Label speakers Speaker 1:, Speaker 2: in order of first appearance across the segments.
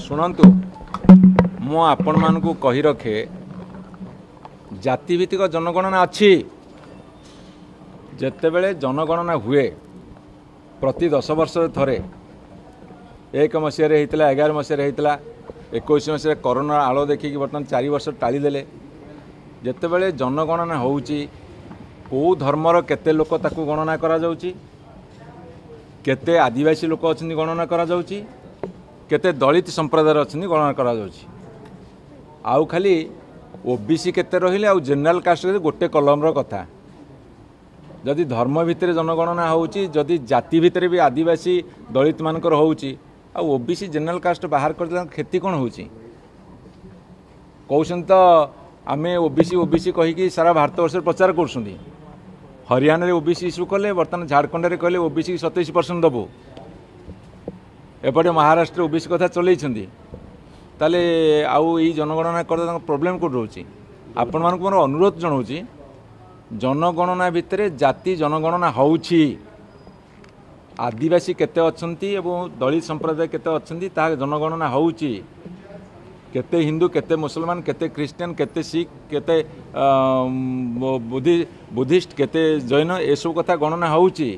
Speaker 1: शुणु मु आपण मान को कही रखे जातिभित्तिक जनगणना अच्छी जितेबले जनगणना हुए प्रति 10 वर्ष थे 1 मसीह 11 मसीह 21 मसीह कोरोना आड़ देखिए बर्तमान 4 वर्ष टालीदे जितेबले जनगणना होउची कौ धर्मर केते लोक ताकू गणना करा जाउची केते आदिवासी लोक अच्छी गणना करा जाउची केते दलित संप्रदाय अच्छी गणना करा जाउची आउ खाली ओबीसी केते रहिले आउ जनरल कास्ट रे गोटे कलम रो कथा जदि धर्म भितर जनगणना होउची जदि जाति भितर भी आदिवासी दलित मानकर होउची आ ओबीसी जनरल कास्ट बाहर कर खेती कौन होउची कहउछन तो आमे ओबीसी ओबीसी कहि कि सारा भारत वर्ष प्रचार करछुंदी हरियाणा रे ओबीसी इश्यू कले बर्तमान झारखंड रे कहले ओबीसी 27% दबो एपटे महाराष्ट्र ओबीसी कथा चलैछंदी ताले आउ ई जनगणना कर प्रोब्लेम कोड रोची आपण मान मोर अनुरोध जनाऊँगी जनगणना भितर जाति जनगणना होउछि आदिवासी केते अच्छंती एवं दलित संप्रदाय केते अच्छंती ता जनगणना होउछि केते हिंदू केते मुसलमान केते क्रिश्चियन केते सिख केते बुद्धिस्ट केते जैन ए सब कथा गणना होउछि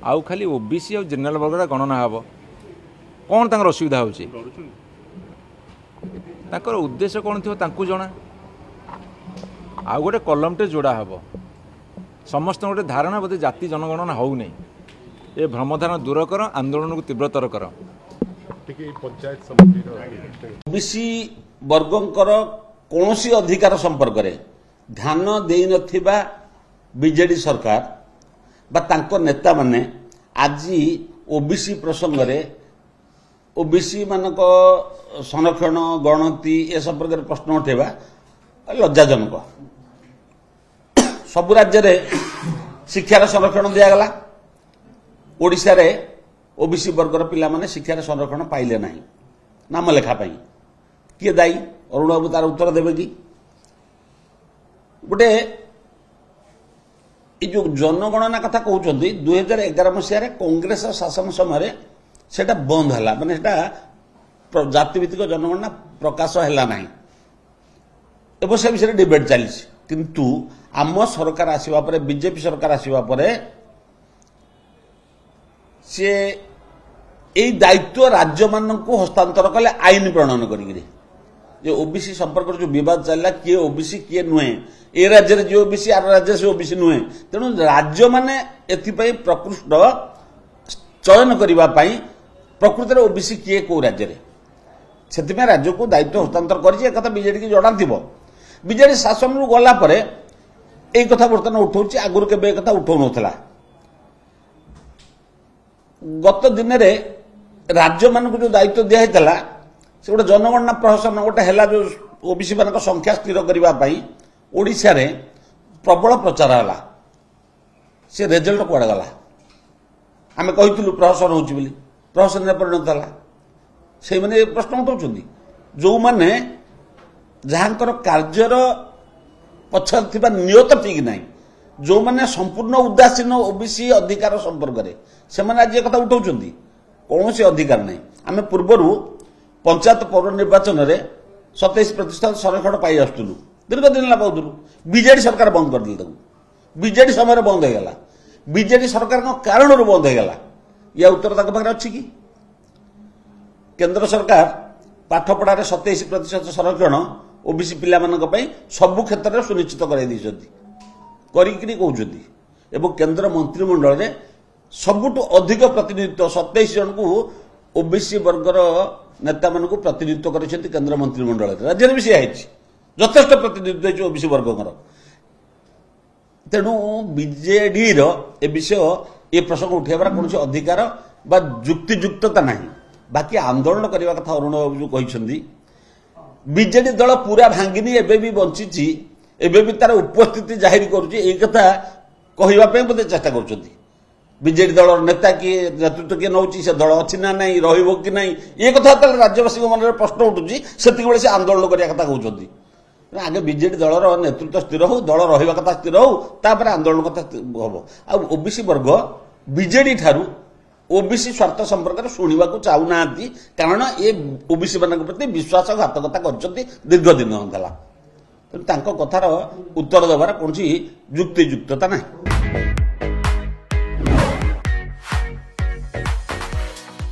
Speaker 1: आउ खाली ओबीसी और जनरल वर्ग गणना हबो कौन तांकर असुविधा होउछि तांकर उद्देश्य कौन थी तांकु जना आउ गोटे कलमटे जोड़ा हब समस्त गोटे धारणा बोधे जाति जनगणना हो नहीं ये भ्रमधारणा दूर कर आंदोलन को तीव्रतर कर
Speaker 2: ओबीसी वर्गंकर कौनसी अधिकार संपर्क रे ध्यान देई नथिबा बीजेडी सरकार बा तांको नेता माने आज ओबीसी प्रसंग रे ओबीसी मानक संरक्षण गणति ए संपर्क में प्रश्न उठेबा लज्जाजनक सबु राज्य रे शिक्षार संरक्षण दियागला ओडिशा रे ओबीसी वर्गर पिला माने शिक्षार संरक्षण पाइले नहीं नाम लेखा पाई किए दायी अरुण बाबू तार उत्तर देवे कि गोटे जो जनगणना कथा कहते 2011 मसीह कांग्रेस शासन समय सेटा बंद है माने सेटा जातिभित्तिक जनगणना प्रकाश है ना एवं से विषय डिबेट चली किंतु आम सरकार आसवा पर बीजेपी सरकार आसवा पर सी यही दायित्व राज्य मान को हस्तांतर कले आईन प्रणयन कर ओबीसी संपर्क जो विवाद चलला किए ओबीसी किए नुहे ए राज्य में जो ओबीसी आर राज्य से ओबीसी नुहे तेणु राज्य माने एथिपाई प्रकृष्ट चयन करने प्रकृत में ओबीसी किए कौ राज्य में से राज्य को दायित्व हस्तांतर कर बीजेडी की जड़ा थी बीजेडी शासन रु गला परे एक कथा बर्तमान उठाऊँ आगुरी के कथा उठाऊ ना गत दिन में राज्य मान को जो दायित्व दिखाई से गोटे जनगणना प्रशासन गोटे है जो ओबीसी मान संख्या स्थिर करने ओडिशा रे प्रबल प्रचार है से रिजल्ट कुआड़े गला आम कहूँ प्रहसन हो प्रहसन में परिणत है से मैंने प्रश्न उठाऊँ जो मैंने जहाँकर कार्यर पछर नियत ठीक ना जो मैंने संपूर्ण उदासीन ओबीसी अधिकार संपर्क में से आज कथा उठाऊँ कौन से अधिकार नहीं आम पूर्वर पंचायत पौर निर्वाचन में 27% संरक्षण पाई आसुलु दीर्घ दिन पाऊलु बीजेडी सरकार बंद करदे बीजेडी समय बंद होगा बीजेडी सरकार कारण बंद होगा या उत्तर तक पाखे अच्छी कि केंद्र सरकार पाठपढ़ार 27% संरक्षण ओबीसी पिला सबु क्षेत्र में सुनिश्चित कर केंद्र मंत्रिमंडल में सबुठ अधिक प्रतिनिधित्व 27 जन को ओबीसी वर्गर नेता मान प्रतिनिधित्व कर केंद्र मंत्रिमंडल राज्य में भी सी यथेष प्रतिनिधित्व ओबीसी वर्गर तेणु बीजेडी विषय ये प्रसंग उठाइबार कौन अधिकार बा युक्तियुक्तता नहीं बाकी आंदोलन करने कथा अरुण बाबू कहते बीजेडी दल पूरा भांगिनी एवं भी बंची एवं भी तार उपस्थिति जाहिर कथा कहवाई बोधे चेष्टा कर बीजेडी दल नेता किए नेतृत्व किए नौ से दल अच्छी ना नहीं कि नहीं ये कथा राज्यवासी मन में प्रश्न उठुची से से आंदोलन करने कथा कहते आगे बीजेडी दलर नेतृत्व स्थिर हो दल रहा कथा स्थिर हो तापर आंदोलन कथा हम आ ओबीसी वर्ग बीजेडी ठारू ओबीसी स्वार्थ संपर्क शुणा चाहूना कारण ये ओबीसी मान प्रति विश्वासघातकता कर दीर्घ दिन होता तेणु कथार उत्तर देवार कौन युक्तियुक्तता ना।